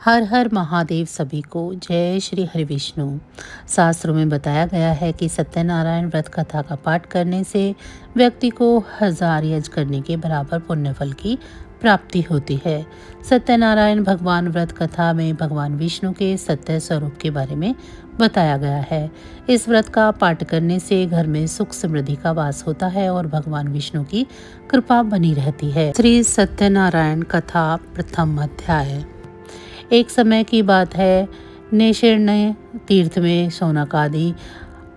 हर हर महादेव सभी को जय श्री हरि विष्णु। शास्त्रों में बताया गया है कि सत्यनारायण व्रत कथा का पाठ करने से व्यक्ति को 1000 यज्ञ करने के बराबर पुण्य फल की प्राप्ति होती है। सत्यनारायण भगवान व्रत कथा में भगवान विष्णु के सत्य स्वरूप के बारे में बताया गया है। इस व्रत का पाठ करने से घर में सुख समृद्धि का वास होता है और भगवान विष्णु की कृपा बनी रहती है। श्री सत्यनारायण कथा प्रथम अध्याय। एक समय की बात है, नैषिण्य तीर्थ में शौनक आदि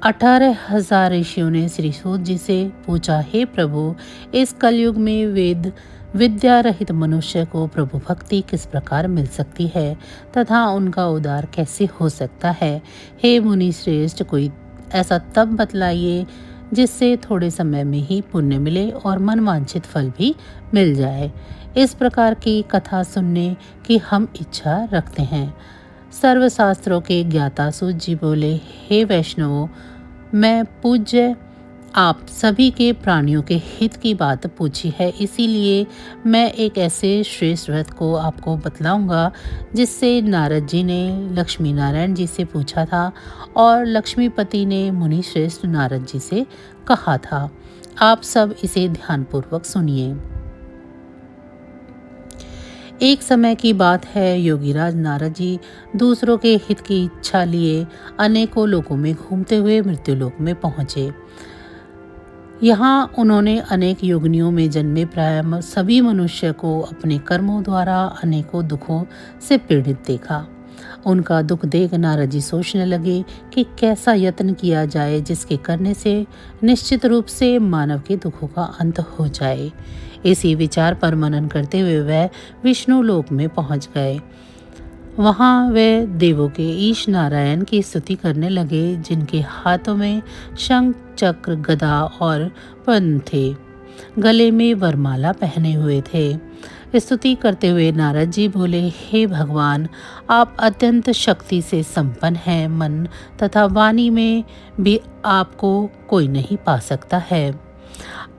18,000 ऋषियों ने श्री सूत जी से पूछा, हे प्रभु, इस कलयुग में वेद विद्या रहित मनुष्य को प्रभु भक्ति किस प्रकार मिल सकती है तथा उनका उद्धार कैसे हो सकता है। हे मुनि श्रेष्ठ, कोई ऐसा तब बतलाइए जिससे थोड़े समय में ही पुण्य मिले और मनवांछित फल भी मिल जाए। इस प्रकार की कथा सुनने की हम इच्छा रखते हैं। सर्वशास्त्रों के ज्ञाता सूत जी बोले, हे वैष्णवों, मैं पूज्य आप सभी के प्राणियों के हित की बात पूछी है, इसीलिए मैं एक ऐसे श्रेष्ठ व्रत को आपको बतलाऊंगा जिससे नारद जी ने लक्ष्मी नारायण जी से पूछा था और लक्ष्मीपति ने मुनि श्रेष्ठ नारद जी से कहा था। आप सब इसे ध्यानपूर्वक सुनिए। एक समय की बात है, योगीराज नारद जी दूसरों के हित की इच्छा लिए अनेकों लोकों में घूमते हुए मृत्युलोक में पहुंचे। यहाँ उन्होंने अनेक योगिनियों में जन्मे प्राय सभी मनुष्य को अपने कर्मों द्वारा अनेकों दुखों से पीड़ित देखा। उनका दुख देख नारद जी सोचने लगे कि कैसा यत्न किया जाए जिसके करने से निश्चित रूप से मानव के दुखों का अंत हो जाए। इसी विचार पर मनन करते हुए वह विष्णु लोक में पहुंच गए। वहां वे देवों के ईश नारायण की स्तुति करने लगे, जिनके हाथों में शंख चक्र गदा और पद्म थे, गले में वरमाला पहने हुए थे। स्तुति करते हुए नारद जी बोले, हे भगवान, आप अत्यंत शक्ति से संपन्न हैं। मन तथा वाणी में भी आपको कोई नहीं पा सकता है।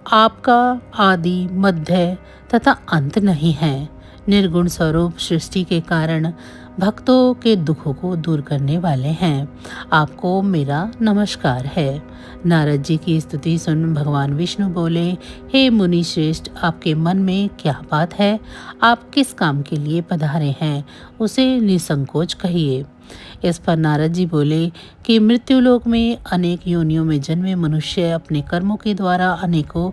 आपका आदि मध्य तथा अंत नहीं है। निर्गुण स्वरूप सृष्टि के कारण भक्तों के दुखों को दूर करने वाले हैं। आपको मेरा नमस्कार है। नारद जी की स्तुति सुन भगवान विष्णु बोले, हे मुनि श्रेष्ठ, आपके मन में क्या बात है? आप किस काम के लिए पधारे हैं, उसे निसंकोच कहिए। इस पर नारद जी बोले कि मृत्युलोक में अनेक योनियों में जन्मे मनुष्य अपने कर्मों के द्वारा अनेकों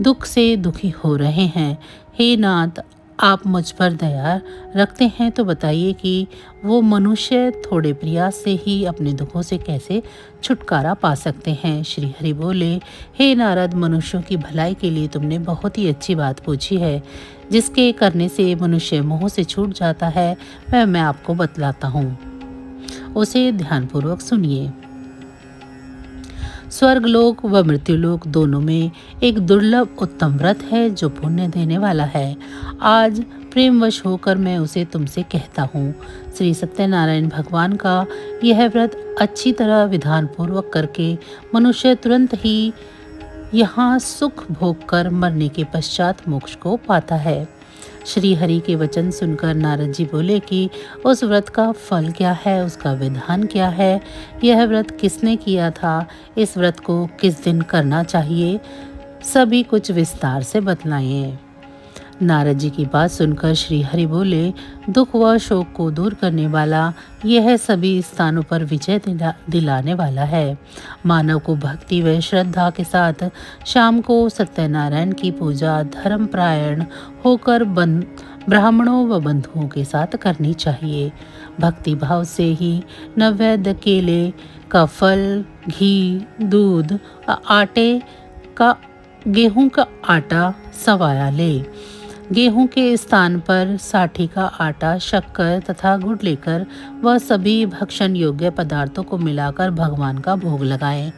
दुख से दुखी हो रहे हैं। हे नाथ, आप मुझ पर दया रखते हैं तो बताइए कि वो मनुष्य थोड़े प्रयास से ही अपने दुखों से कैसे छुटकारा पा सकते हैं। श्री हरि बोले, हे नारद, मनुष्यों की भलाई के लिए तुमने बहुत ही अच्छी बात पूछी है। जिसके करने से मनुष्य मोह से छूट जाता है वह मैं आपको बतलाता हूँ, उसे ध्यानपूर्वक सुनिए। स्वर्गलोक व मृत्युलोक दोनों में एक दुर्लभ उत्तम व्रत है जो पुण्य देने वाला है। आज प्रेमवश होकर मैं उसे तुमसे कहता हूँ। श्री सत्यनारायण भगवान का यह व्रत अच्छी तरह विधान पूर्वक करके मनुष्य तुरंत ही यहाँ सुख भोग कर मरने के पश्चात मोक्ष को पाता है। श्री हरि के वचन सुनकर नारद जी बोले कि उस व्रत का फल क्या है, उसका विधान क्या है, यह व्रत किसने किया था, इस व्रत को किस दिन करना चाहिए, सभी कुछ विस्तार से बतलाएं। नारद जी की बात सुनकर श्री हरि बोले, दुख व शोक को दूर करने वाला यह सभी स्थानों पर विजय दिलाने वाला है। मानव को भक्ति व श्रद्धा के साथ शाम को सत्यनारायण की पूजा धर्मपरायण होकर ब्राह्मणों व बंधुओं के साथ करनी चाहिए। भक्ति भाव से ही नैवेद्य केले का फल, घी, दूध, आटे का गेहूं का आटा सवाया ले। गेहूं के स्थान पर साठी का आटा, शक्कर तथा गुड़ लेकर वह सभी भक्षण योग्य पदार्थों को मिलाकर भगवान का भोग लगाएं।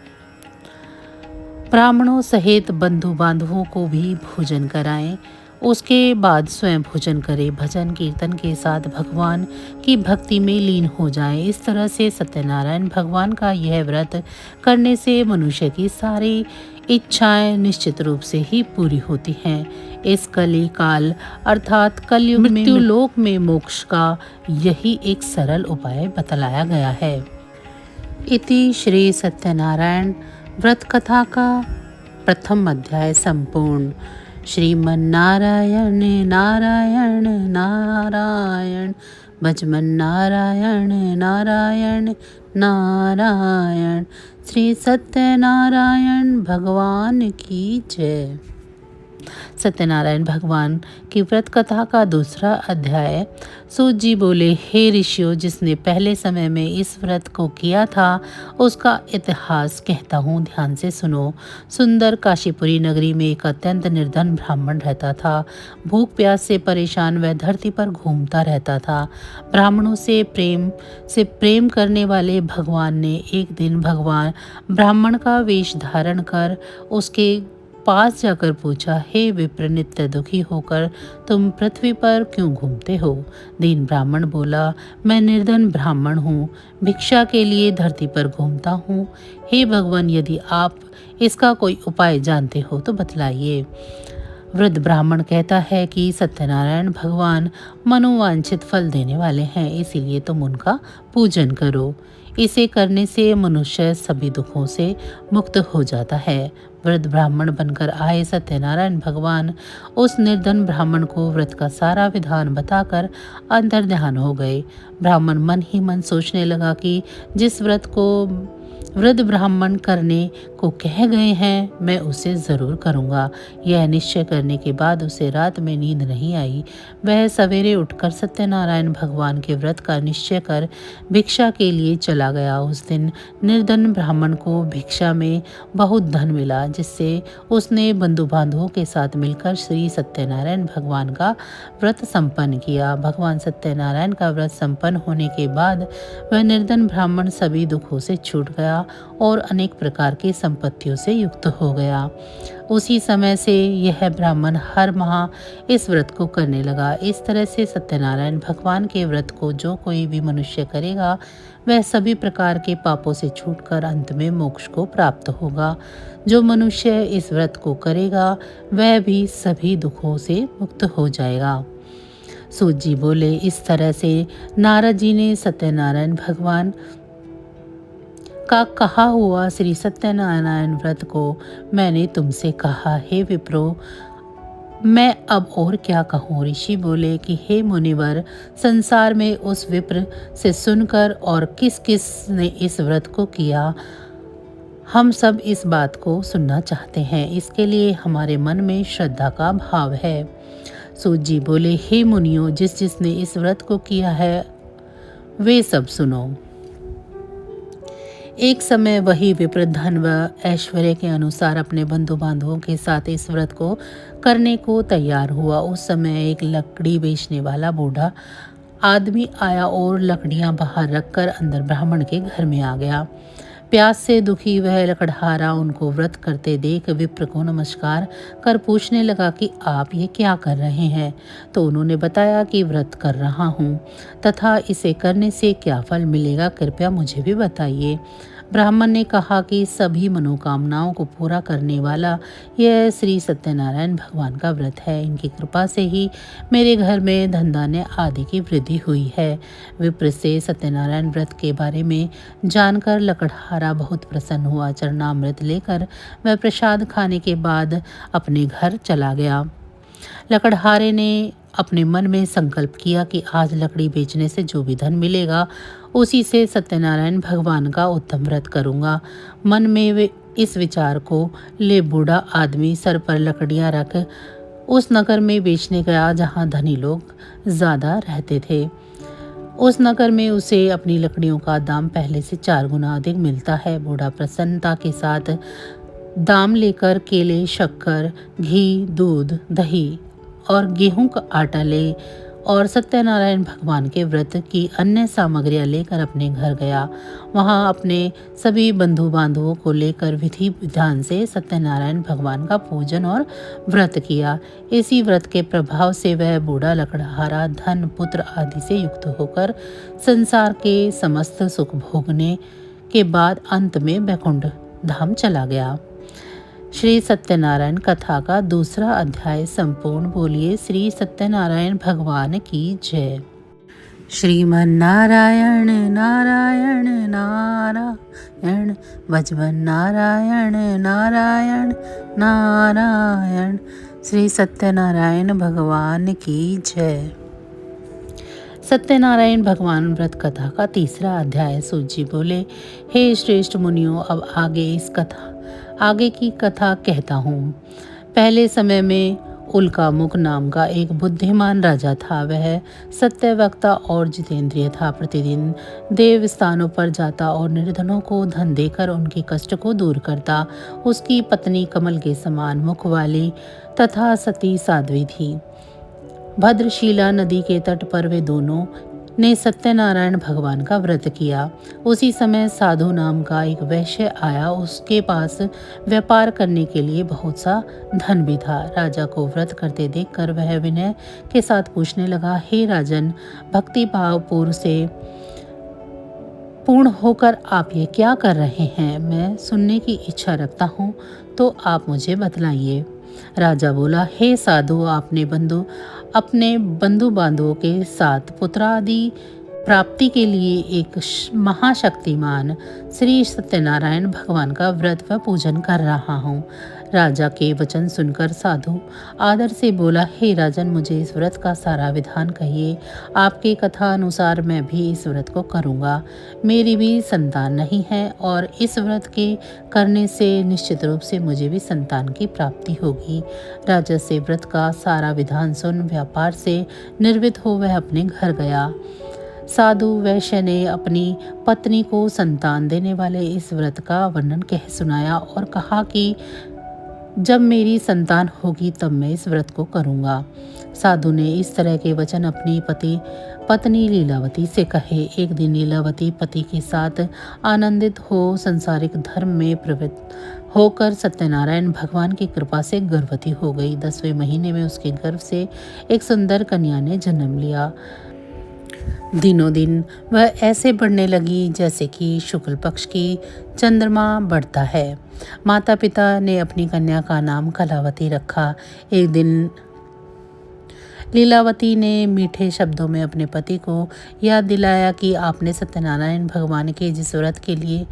ब्राह्मणों सहित बंधु बांधवों को भी भोजन कराएं। उसके बाद स्वयं भोजन करें। भजन कीर्तन के साथ भगवान की भक्ति में लीन हो जाएं। इस तरह से सत्यनारायण भगवान का यह व्रत करने से मनुष्य की सारी इच्छाएं निश्चित रूप से ही पूरी होती हैं। इस कली काल अर्थात कलयुग में मृत्युलोक में मोक्ष का यही एक सरल उपाय बतलाया गया है। इति श्री सत्यनारायण व्रत कथा का प्रथम अध्याय संपूर्ण। श्रीमन्नारायण नारायण नारायण भजमन नारायण नारायण नारायण। श्री सत्यनारायण भगवान की जय। सत्यनारायण भगवान की व्रत कथा का दूसरा अध्याय। सूत जी बोले, हे ऋषियों, जिसने पहले समय में इस व्रत को किया था उसका इतिहास कहता हूँ, ध्यान से सुनो। सुंदर काशीपुरी नगरी में एक अत्यंत निर्धन ब्राह्मण रहता था। भूख प्यास से परेशान वह धरती पर घूमता रहता था। ब्राह्मणों से प्रेम करने वाले भगवान ने एक दिन ब्राह्मण का वेश धारण कर उसके पास जाकर पूछा, हे विप्र, नित्य दुखी होकर तुम पृथ्वी पर क्यों घूमते हो? दीन ब्राह्मण बोला, मैं निर्धन ब्राह्मण हूँ, भिक्षा के लिए धरती पर घूमता हूँ। हे भगवान, यदि आप इसका कोई उपाय जानते हो तो बतलाइए। वृद्ध ब्राह्मण कहता है कि सत्यनारायण भगवान मनोवांछित फल देने वाले हैं, इसीलिए तुम उनका पूजन करो। इसे करने से मनुष्य सभी दुखों से मुक्त हो जाता है। वृद्ध ब्राह्मण बनकर आए सत्यनारायण भगवान उस निर्धन ब्राह्मण को व्रत का सारा विधान बताकर अंतर्ध्यान हो गए। ब्राह्मण मन ही मन सोचने लगा कि जिस व्रत को वृद्ध ब्राह्मण करने को कह गए हैं, मैं उसे जरूर करूँगा। यह निश्चय करने के बाद उसे रात में नींद नहीं आई। वह सवेरे उठकर सत्यनारायण भगवान के व्रत का निश्चय कर भिक्षा के लिए चला गया। उस दिन निर्धन ब्राह्मण को भिक्षा में बहुत धन मिला, जिससे उसने बंधु बांधवों के साथ मिलकर श्री सत्यनारायण भगवान का व्रत संपन्न किया। भगवान सत्यनारायण का व्रत संपन्न होने के बाद वह निर्धन ब्राह्मण सभी दुखों से छूट गया और अनेक प्रकार की संपत्तियों से युक्त हो गया। उसी समय से यह ब्राह्मण हर माह इस व्रत को करने लगा। इस तरह से सत्यनारायण भगवान के व्रत को जो कोई भी मनुष्य करेगा वह सभी प्रकार के पापों से छूटकर अंत में मोक्ष को प्राप्त होगा। जो मनुष्य इस व्रत को करेगा वह भी सभी दुखों से मुक्त हो जाएगा। सूत जी बोले, इस तरह से नारद जी ने सत्यनारायण भगवान का कहा हुआ श्री सत्यनारायण व्रत को मैंने तुमसे कहा। हे विप्रो, मैं अब और क्या कहूँ? ऋषि बोले कि हे मुनिवर, संसार में उस विप्र से सुनकर और किस किस ने इस व्रत को किया, हम सब इस बात को सुनना चाहते हैं। इसके लिए हमारे मन में श्रद्धा का भाव है। सूत जी बोले, हे मुनियों, जिसने इस व्रत को किया है वे सब सुनो। एक समय वही विप्र धन व ऐश्वर्य के अनुसार अपने बंधु बांधवों के साथ इस व्रत को करने को तैयार हुआ। उस समय एक लकड़ी बेचने वाला बूढ़ा आदमी आया और लकड़ियां बाहर रखकर अंदर ब्राह्मण के घर में आ गया। प्यास से दुखी वह लकड़हारा उनको व्रत करते देख विप्र को नमस्कार कर पूछने लगा कि आप ये क्या कर रहे हैं? तो उन्होंने बताया कि व्रत कर रहा हूँ तथा इसे करने से क्या फल मिलेगा, कृपया मुझे भी बताइए। ब्राह्मण ने कहा कि सभी मनोकामनाओं को पूरा करने वाला यह श्री सत्यनारायण भगवान का व्रत है। इनकी कृपा से ही मेरे घर में धन धान्य आदि की वृद्धि हुई है। विप्र से सत्यनारायण व्रत के बारे में जानकर लकड़हारा बहुत प्रसन्न हुआ। चरणामृत लेकर वह प्रसाद खाने के बाद अपने घर चला गया। लकड़हारे ने अपने मन में संकल्प किया कि आज लकड़ी बेचने से जो भी धन मिलेगा उसी से सत्यनारायण भगवान का उत्तम व्रत करूंगा। मन में वे इस विचार को ले बूढ़ा आदमी सर पर लकड़ियां रख उस नगर में बेचने गया जहां धनी लोग ज़्यादा रहते थे। उस नगर में उसे अपनी लकड़ियों का दाम पहले से 4 गुना अधिक मिलता है। बूढ़ा प्रसन्नता के साथ दाम लेकर केले, शक्कर, घी, दूध, दही और गेहूं का आटा ले और सत्यनारायण भगवान के व्रत की अन्य सामग्रियां लेकर अपने घर गया। वहां अपने सभी बंधु बांधवों को लेकर विधि विधान से सत्यनारायण भगवान का पूजन और व्रत किया। इसी व्रत के प्रभाव से वह बूढ़ा लकड़हारा धन, पुत्र आदि से युक्त होकर संसार के समस्त सुख भोगने के बाद अंत में बैकुंठ धाम चला गया। श्री सत्यनारायण कथा का दूसरा अध्याय संपूर्ण। बोलिए श्री सत्यनारायण भगवान की जय। श्रीमन्नारायण नारायण नारायण भजवन नारायण नारायण नारायण। श्री सत्यनारायण भगवान की जय। सत्यनारायण भगवान व्रत कथा का तीसरा अध्याय। सूत जी बोले, हे श्रेष्ठ मुनियों, अब आगे की कथा कहता हूँ। पहले समय में उल्कामुख नाम का एक बुद्धिमान राजा था। वह सत्यवक्ता और जितेंद्रिय था। प्रतिदिन देव स्थानों पर जाता और निर्धनों को धन देकर उनके कष्ट को दूर करता। उसकी पत्नी कमल के समान मुख वाली तथा सती साध्वी थी। भद्रशिला नदी के तट पर वे दोनों ने सत्यनारायण भगवान का व्रत किया। उसी समय साधु नाम का एक वैश्य आया। उसके पास व्यापार करने के लिए बहुत सा धन भी था। राजा को व्रत करते देखकर वह विनय के साथ पूछने लगा, हे राजन, भक्ति भाव पूर्ण होकर आप ये क्या कर रहे हैं? मैं सुनने की इच्छा रखता हूँ, तो आप मुझे बतलाइए। राजा बोला, हे साधु, अपने बंधु बांधवों के साथ पुत्रादि प्राप्ति के लिए एक महाशक्तिमान श्री सत्यनारायण भगवान का व्रत व पूजन कर रहा हूँ। राजा के वचन सुनकर साधु आदर से बोला, हे राजन, मुझे इस व्रत का सारा विधान कहिए। आपके कथा अनुसार मैं भी इस व्रत को करूँगा। मेरी भी संतान नहीं है और इस व्रत के करने से निश्चित रूप से मुझे भी संतान की प्राप्ति होगी। राजा से व्रत का सारा विधान सुन व्यापार से निर्वित हो वह अपने घर गया। साधु वैश्य ने अपनी पत्नी को संतान देने वाले इस व्रत का वर्णन कह सुनाया और कहा कि जब मेरी संतान होगी तब मैं इस व्रत को करूँगा। साधु ने इस तरह के वचन अपनी पत्नी लीलावती से कहे। एक दिन लीलावती पति के साथ आनंदित हो संसारिक धर्म में प्रवृत्त होकर सत्यनारायण भगवान की कृपा से गर्भवती हो गई। 10वें महीने में उसके गर्भ से एक सुंदर कन्या ने जन्म लिया। दिनों दिन वह ऐसे बढ़ने लगी जैसे कि शुक्ल पक्ष की चंद्रमा बढ़ता है। माता पिता ने अपनी कन्या का नाम कलावती रखा। एक दिन लीलावती ने मीठे शब्दों में अपने पति को याद दिलाया कि आपने सत्यनारायण भगवान के जिस व्रत के लिए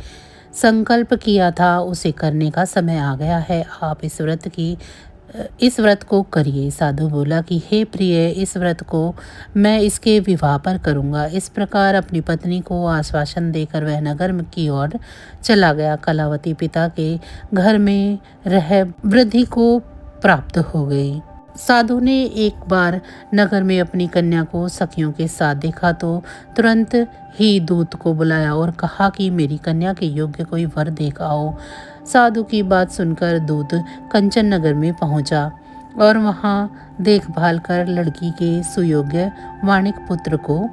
संकल्प किया था उसे करने का समय आ गया है। आप इस व्रत को करिए। साधु बोला कि हे प्रिय, इस व्रत को मैं इसके विवाह पर करूँगा। इस प्रकार अपनी पत्नी को आश्वासन देकर वह नगर की ओर चला गया। कलावती पिता के घर में रह वृद्धि को प्राप्त हो गई। साधु ने एक बार नगर में अपनी कन्या को सखियों के साथ देखा तो तुरंत ही दूत को बुलाया और कहा कि मेरी कन्या के योग्य कोई वर देख आओ। साधु की बात सुनकर दूत कंचन नगर में पहुंचा और वहां देखभाल कर लड़की के सुयोग्य वाणिक पुत्र को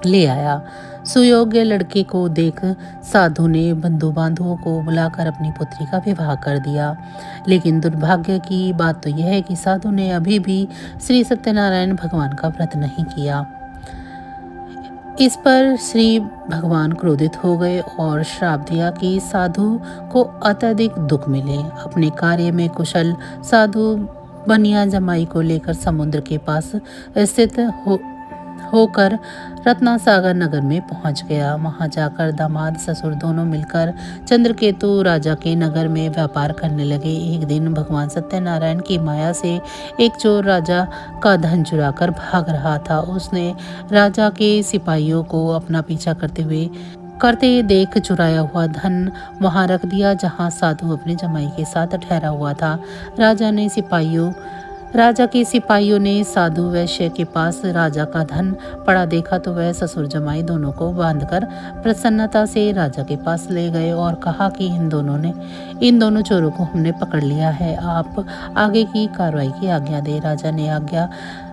ले आया। सुयोग्य लड़के को देख साधु ने बंधु बांधवों को बुलाकर अपनी पुत्री का विवाह कर दिया। लेकिन दुर्भाग्य की बात तो यह है कि साधु ने अभी भी श्री सत्यनारायण भगवान का व्रत नहीं किया। इस पर श्री भगवान क्रोधित हो गए और श्राप दिया कि साधु को अत्यधिक दुख मिले। अपने कार्य में कुशल साधु बनिया जमाई को लेकर समुद्र के पास स्थित होकर रत्नासागर नगर में पहुंच गया। वहां जाकर दामाद ससुर दोनों मिलकर चंद्रकेतु राजा के नगर में व्यापार करने लगे। एक दिन भगवान सत्यनारायण की माया से एक चोर राजा का धन चुराकर भाग रहा था। उसने राजा के सिपाहियों को अपना पीछा करते देख चुराया हुआ धन वहां रख दिया जहां साधु अपने जमाई के साथ ठहरा हुआ था। राजा के सिपाहियों ने साधु वैश्य के पास राजा का धन पड़ा देखा तो वह ससुर जमाई दोनों को बांधकर प्रसन्नता से राजा के पास ले गए और कहा कि इन दोनों चोरों को हमने पकड़ लिया है। आप आगे की कार्रवाई की आज्ञा दे।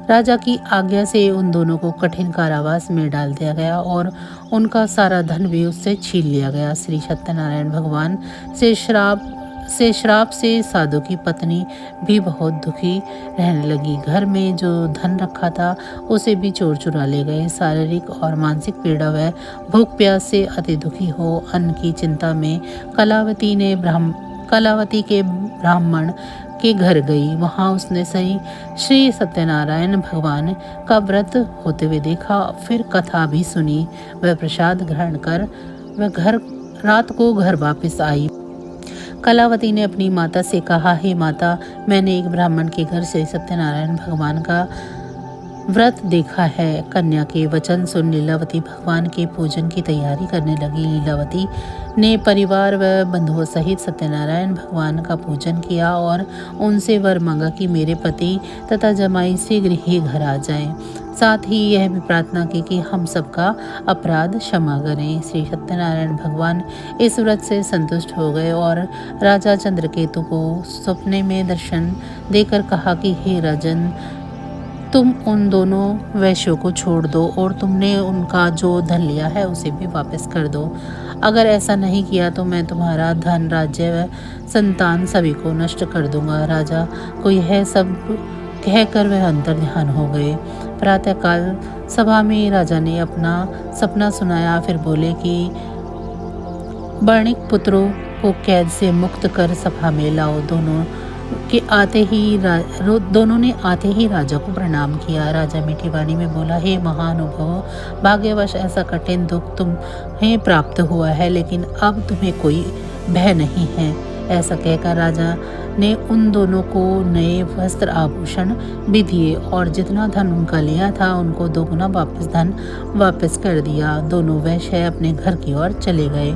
राजा की आज्ञा से उन दोनों को कठिन कारावास में डाल दिया गया और उनका सारा धन भी उससे छीन लिया गया। श्री सत्यनारायण भगवान से श्राप से साधु की पत्नी भी बहुत दुखी रहने लगी। घर में जो धन रखा था उसे भी चोर चुरा ले गए। शारीरिक और मानसिक पीड़ा व भूख प्यास से अति दुखी हो अन्न की चिंता में कलावती ने कलावती के ब्राह्मण के घर गई। वहां उसने श्री सत्यनारायण भगवान का व्रत होते हुए देखा। फिर कथा भी सुनी। वह प्रसाद ग्रहण कर वह रात को घर वापस आई। कलावती ने अपनी माता से कहा, हे माता, मैंने एक ब्राह्मण के घर से सत्यनारायण भगवान का व्रत देखा है। कन्या के वचन सुन लीलावती भगवान के पूजन की तैयारी करने लगी। लीलावती ने परिवार व बंधुओं सहित सत्यनारायण भगवान का पूजन किया और उनसे वर मांगा कि मेरे पति तथा जमाई शीघ्र ही घर आ जाएं। साथ ही यह भी प्रार्थना की कि हम सबका अपराध क्षमा करें। श्री सत्यनारायण भगवान इस व्रत से संतुष्ट हो गए और राजा चंद्रकेतु को सपने में दर्शन देकर कहा कि हे राजन, तुम उन दोनों वैश्यों को छोड़ दो और तुमने उनका जो धन लिया है उसे भी वापस कर दो। अगर ऐसा नहीं किया तो मैं तुम्हारा धन, राज्य व संतान सभी को नष्ट कर दूंगा। राजा को यह सब कहकर वह अंतर ध्यान हो गए। प्रातःकाल सभा में राजा ने अपना सपना सुनाया। फिर बोले कि वर्णिक पुत्रों को कैद से मुक्त कर सभा में लाओ। दोनों ने आते ही राजा को प्रणाम किया। राजा मीठी वाणी में बोला, हे महानुभाव, भाग्यवश ऐसा कठिन दुख तुम्हें प्राप्त हुआ है, लेकिन अब तुम्हें कोई भय नहीं है। ऐसा कहकर राजा ने उन दोनों को नए वस्त्र आभूषण भी दिए और जितना धन उनका लिया था उनको दोगुना धन वापस कर दिया। दोनों वैश्य अपने घर की ओर चले गए।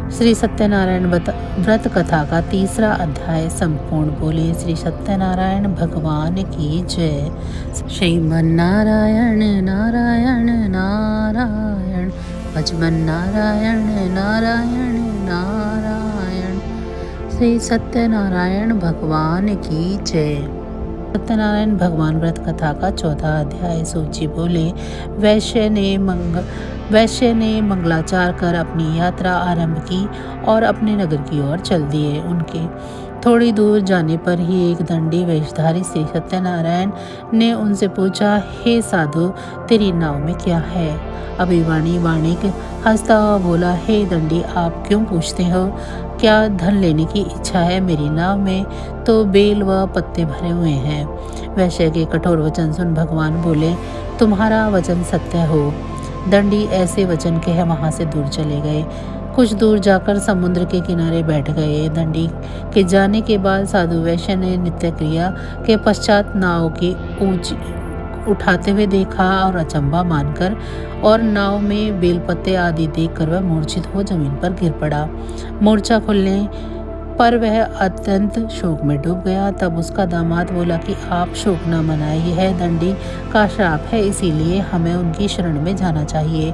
श्री सत्यनारायण व्रत कथा का 3रा अध्याय संपूर्ण। बोले श्री सत्यनारायण भगवान की जय। श्रीमन्नारायण नारायण नारायण, भजमन नारायण नारायण नारायण। श्री सत्यनारायण भगवान की जय। सत्यनारायण भगवान व्रत कथा का 4था अध्याय। सूची। बोले वैश्य ने मंगलाचार कर अपनी यात्रा आरंभ की और अपने नगर की ओर चल दिए। उनके थोड़ी दूर जाने पर ही एक दंडी वेशधारी श्री सत्यनारायण ने उनसे पूछा, हे साधु, तेरी नाव में क्या है? अभिमानी वाणिक हंसता हुआ बोला, हे दंडी, आप क्यों पूछते हो? क्या धन लेने की इच्छा है? मेरी नाव में तो बेल व पत्ते भरे हुए हैं। वैश्य के कठोर वचन सुन भगवान बोले, तुम्हारा वचन सत्य हो। दंडी ऐसे वचन कह वहां से दूर चले गए। कुछ दूर जाकर समुद्र के किनारे बैठ गए। दंडी के जाने के बाद साधु वैश्य ने नित्य क्रिया के पश्चात नाव की ऊंची उठाते हुए देखा और अचंभा मानकर और नाव में बेलपत्ते आदि देखकर वह मूर्छित हो जमीन पर गिर पड़ा। मूर्छा खुलने पर वह अत्यंत शोक में डूब गया। तब उसका दामाद बोला कि आप शोक न मनाएं, यह दंडी का श्राप है, इसीलिए हमें उनकी शरण में जाना चाहिए,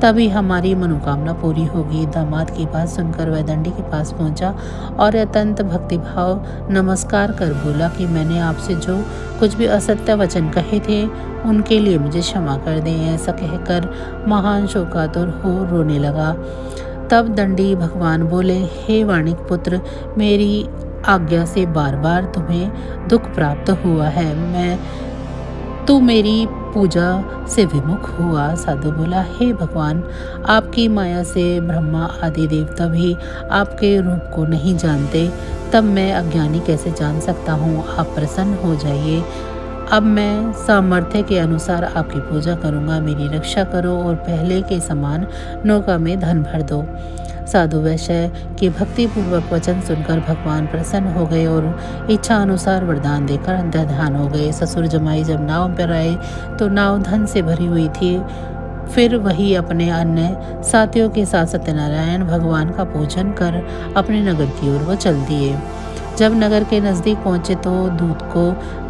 तभी हमारी मनोकामना पूरी होगी। दामाद की बात सुनकर वह दंडी के पास पहुंचा और अत्यंत भक्तिभाव नमस्कार कर बोला कि मैंने आपसे जो कुछ भी असत्य वचन कहे थे उनके लिए मुझे क्षमा कर दें। ऐसा कहकर महान शोकातुर हो रोने लगा। तब दंडी भगवान बोले, हे वाणिक पुत्र, मेरी आज्ञा से बार बार तुम्हें दुख प्राप्त हुआ है। तू मेरी पूजा से विमुख हुआ। साधु बोला, हे भगवान, आपकी माया से ब्रह्मा आदि देवता भी आपके रूप को नहीं जानते, तब मैं अज्ञानी कैसे जान सकता हूँ? आप प्रसन्न हो जाइए। अब मैं सामर्थ्य के अनुसार आपकी पूजा करूँगा। मेरी रक्षा करो और पहले के समान नौका में धन भर दो। साधु वैश्य के भक्तिपूर्वक वचन सुनकर भगवान प्रसन्न हो गए और इच्छा अनुसार वरदान देकर अंतर्ध्यान हो गए। ससुर जमाई जब नाव पर आए तो नाव धन से भरी हुई थी। फिर वही अपने अन्य साथियों के साथ सत्यनारायण भगवान का पूजन कर अपने नगर की ओर वो चल दिए। जब नगर के नज़दीक पहुंचे तो दूत को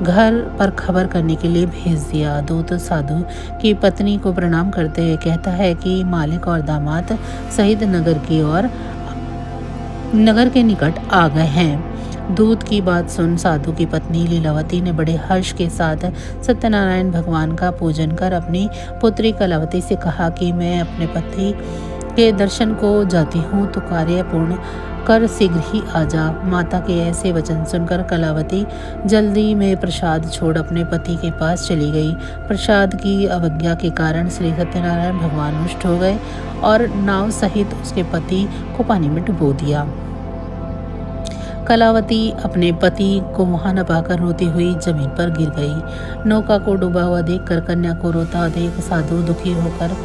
घर पर खबर करने के लिए भेज दिया। दूत साधु की पत्नी को प्रणाम करते हुए कहता है कि मालिक और दामाद सहित नगर के निकट आ गए हैं। दूत की बात सुन साधु की पत्नी लीलावती ने बड़े हर्ष के साथ सत्यनारायण भगवान का पूजन कर अपनी पुत्री कलावती से कहा कि मैं अपने पति के दर्शन को जाती हूँ, तो कार्य पूर्ण कर शीघ्र ही आ जा। माता के ऐसे वचन सुनकर कलावती जल्दी में प्रसाद छोड़ अपने पति के पास चली गई। प्रसाद की अवज्ञा के कारण श्री सत्यनारायण भगवान रुष्ट हो गए और नाव सहित उसके पति को पानी में डुबो दिया। कलावती अपने पति को वहां न पाकर रोती हुई जमीन पर गिर गई। नौका को डूबा हुआ देखकर कन्या को रोता देख साधु दुखी होकर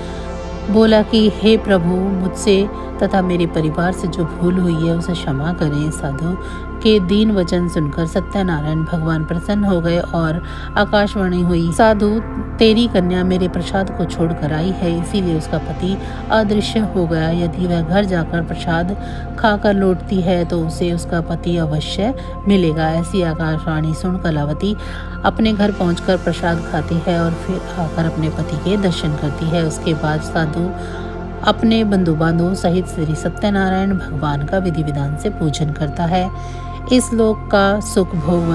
बोला कि हे प्रभु, मुझसे तथा मेरे परिवार से जो भूल हुई है उसे क्षमा करें। साधु के दीन वचन सुनकर सत्यनारायण भगवान प्रसन्न हो गए और आकाशवाणी हुई, साधु तेरी कन्या मेरे प्रसाद को छोड़कर आई है, इसीलिए उसका पति अदृश्य हो गया। यदि वह घर जाकर प्रसाद खाकर लौटती है तो उसे उसका पति अवश्य मिलेगा। ऐसी आकाशवाणी सुन कलावती अपने घर पहुंचकर प्रसाद खाती है और फिर आकर अपने पति के दर्शन करती है। उसके बाद साधु अपने बंधु बांधवों सहित श्री सत्यनारायण भगवान का विधि विधान से पूजन करता है। इस लोक का सुख भोग व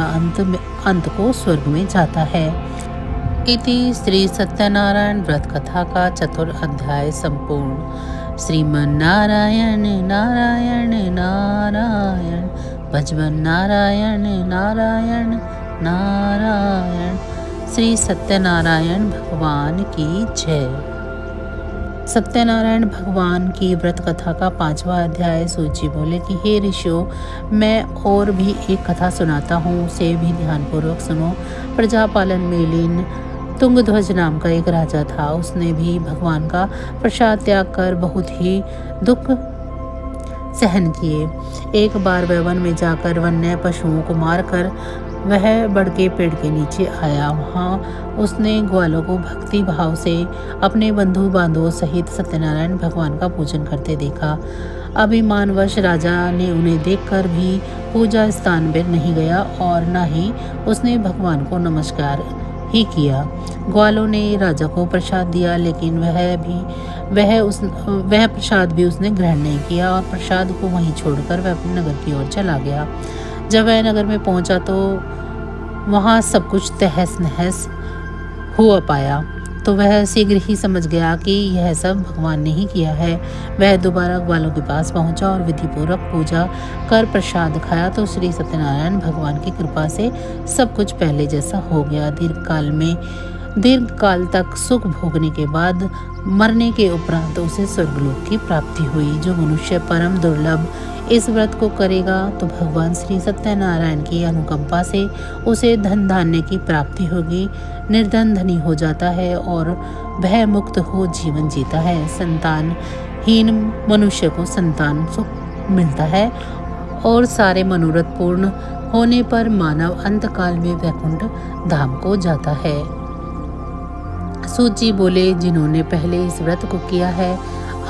अंत को स्वर्ग में जाता है। इति श्री सत्यनारायण व्रत कथा का चतुर्थ अध्याय संपूर्ण। श्रीमन्नारायण नारायण नारायण, भजवन नारायण नारायण नारायण। श्री सत्यनारायण भगवान की जय। सत्यनारायण भगवान की व्रत कथा का 5वां अध्याय। सूची बोले कि हे ऋषियों, मैं और भी एक कथा सुनाता हूँ, उसे भी ध्यानपूर्वक सुनो। प्रजापालन में लीन तुंगध्वज नाम का एक राजा था। उसने भी भगवान का प्रसाद त्याग कर बहुत ही दुख सहन किए। एक बार वह वन में जाकर वन्य पशुओं को मारकर वह बड़के पेड़ के नीचे आया। वहाँ उसने ग्वालों को भक्ति भाव से अपने बंधु बांधवों सहित सत्यनारायण भगवान का पूजन करते देखा। अभिमानवश राजा ने उन्हें देखकर भी पूजा स्थान में नहीं गया और न ही उसने भगवान को नमस्कार ही किया। ग्वालों ने राजा को प्रसाद दिया, लेकिन वह प्रसाद भी उसने ग्रहण नहीं किया और प्रसाद को वहीं छोड़कर वह अपने नगर की ओर चला गया। जब वह नगर में पहुंचा तो वहां सब कुछ तहस नहस हुआ पाया, तो वह शीघ्र ही समझ गया कि यह सब भगवान ने ही किया है। वह दोबारा ग्वालों के पास पहुंचा और विधिपूर्वक पूजा कर प्रसाद खाया तो श्री सत्यनारायण भगवान की कृपा से सब कुछ पहले जैसा हो गया। दीर्घ काल तक सुख भोगने के बाद मरने के उपरांत उसे स्वर्गलोक की प्राप्ति हुई। जो मनुष्य परम दुर्लभ इस व्रत को करेगा तो भगवान श्री सत्यनारायण की अनुकंपा से उसे धन धान्य की प्राप्ति होगी, निर्धन धनी हो जाता है और भय मुक्त हो जीवन जीता है। संतानहीन मनुष्य को संतान सुख मिलता है और सारे मनोरथ पूर्ण होने पर मानव अंतकाल में वैकुंठ धाम को जाता है। सूत जी बोले, जिन्होंने पहले इस व्रत को किया है,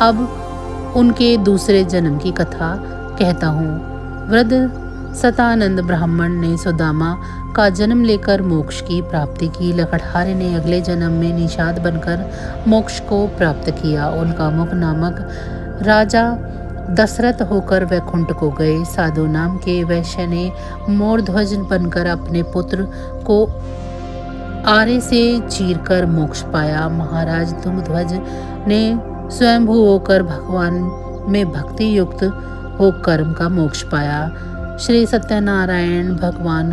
अब उनके दूसरे जन्म की कथा कहता हूँ। वृद्ध सतानंद ब्राह्मण ने सुदामा का जन्म लेकर मोक्ष की प्राप्ति की। लकड़हारे ने अगले जन्म में निषाद बनकर मोक्ष को प्राप्त किया। उल्कामुख नामक राजा दशरथ होकर वैकुंठ को गए। साधु नाम के वैश्य ने मोरध्वज बनकर अपने पुत्र को आरे से चीरकर मोक्ष पाया। महाराज तुंगध्वज ने स्वयंभू होकर भगवान में भक्ति युक्त हो कर्म का मोक्ष पाया। श्री सत्यनारायण भगवान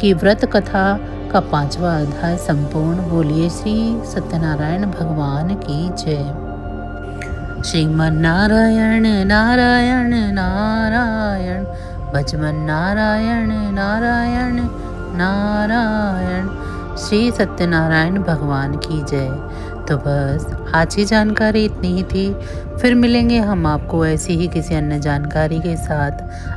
की व्रत कथा का 5वां अध्याय संपूर्ण। बोलिए श्री सत्यनारायण भगवान की जय। श्रीमन्नारायण नारायण नारायण, भजवन नारायण नारायण नारायण। श्री सत्यनारायण भगवान की जय। तो बस आज की जानकारी इतनी ही थी। फिर मिलेंगे हम आपको ऐसी ही किसी अन्य जानकारी के साथ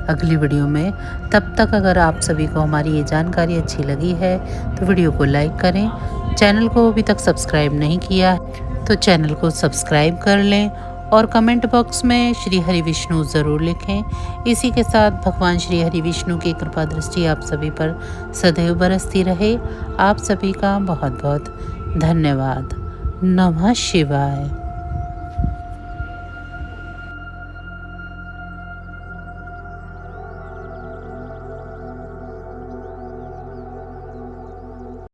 अगली वीडियो में। तब तक अगर आप सभी को हमारी ये जानकारी अच्छी लगी है तो वीडियो को लाइक करें। चैनल को अभी तक सब्सक्राइब नहीं किया तो चैनल को सब्सक्राइब कर लें और कमेंट बॉक्स में श्री हरि विष्णु ज़रूर लिखें। इसी के साथ भगवान श्री हरि विष्णु की कृपा दृष्टि आप सभी पर सदैव बरसती रहे। आप सभी का बहुत बहुत धन्यवाद। नमः शिवाय।